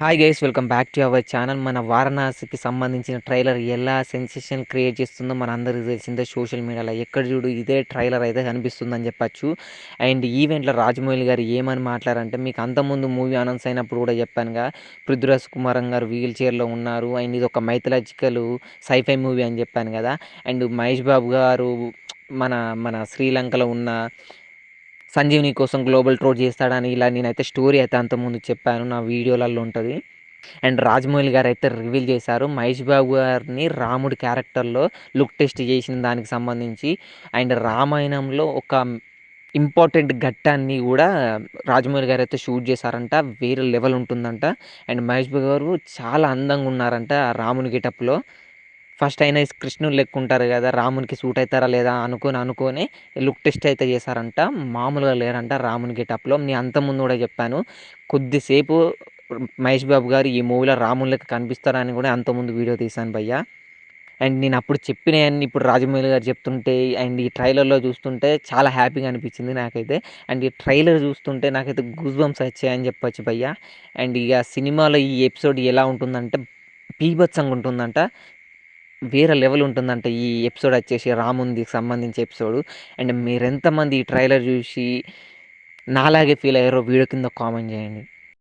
Hi guys, welcome back to our channel. మన వారణాసికి సంబంధించిన trailer ఎలా సెన్సేషన్ క్రియేట్ చేస్తుందో మన అందరికీ తెలిసిందే. సోషల్ మీడియాలో ఎక్కడ చూడు ఇదే ట్రైలర్ అయితే కనిపిస్తుందని చెప్పచ్చు. అండ్ ఈవెంట్లో రాజమౌళి గారు ఏమని మాట్లాడారంటే, మీకు అంతకుముందు మూవీ అనౌన్స్ అయినప్పుడు కూడా చెప్పానుగా, పృథ్వీరాజ్ కుమారన్ గారు వీల్ చైర్లో ఉన్నారు అండ్ ఇది ఒక మైథలాజికల్ సైఫై మూవీ అని చెప్పాను కదా. అండ్ మహేష్ బాబు గారు మన మన శ్రీలంకలో ఉన్న సంజీవ్ని కోసం గ్లోబల్ టూర్ చేస్తాడని ఇలా నేనైతే స్టోరీ అయితే అంతకుముందు చెప్పాను, నా వీడియోలలో ఉంటుంది. అండ్ రాజమౌళి గారు అయితే రివీల్ చేశారు మహేష్ బాబు గారిని రాముడి క్యారెక్టర్లో లుక్ టెస్ట్ చేసిన దానికి సంబంధించి. అండ్ రామాయణంలో ఒక ఇంపార్టెంట్ ఘట్టాన్ని కూడా రాజమౌళి గారు అయితే షూట్ చేశారంట, వేరే లెవెల్ ఉంటుందంట. అండ్ మహేష్ బాబు గారు చాలా అందంగా ఉన్నారంట ఆ రాముని గెటప్లో. ఫస్ట్ అయినా కృష్ణుడు లెక్క ఉంటారు కదా, రామునికి సూట్ అవుతారా లేదా అనుకొని లుక్ టెస్ట్ అయితే చేశారంట. మామూలుగా లేరంట రాముని గెటప్లో. నేను అంతకుముందు కూడా చెప్పాను, కొద్దిసేపు మహేష్ బాబు గారు ఈ మూవీలో రాముని లెక్క కనిపిస్తారని కూడా అంతకుముందు వీడియో తీశాను భయ్య. అండ్ నేను అప్పుడు చెప్పినవన్నీ ఇప్పుడు రాజమౌళి గారు చెప్తుంటే అండ్ ఈ ట్రైలర్లో చూస్తుంటే చాలా హ్యాపీగా అనిపించింది నాకైతే. అండ్ ఈ ట్రైలర్ చూస్తుంటే నాకైతే గూస్ బంప్స్ వచ్చాయని చెప్పొచ్చు భయ్య. అండ్ ఇక సినిమాలో ఈ ఎపిసోడ్ ఎలా ఉంటుందంటే బీభత్సంగా ఉంటుందంట, వేరే లెవెల్ ఉంటుందంట ఈ ఎపిసోడ్ వచ్చేసి, రాముందికి సంబంధించి ఎపిసోడ్. అండ్ మీరెంతమంది ఈ ట్రైలర్ చూసి నాలాగే ఫీల్ అయ్యారో వీడియో కింద కామెంట్ చేయండి.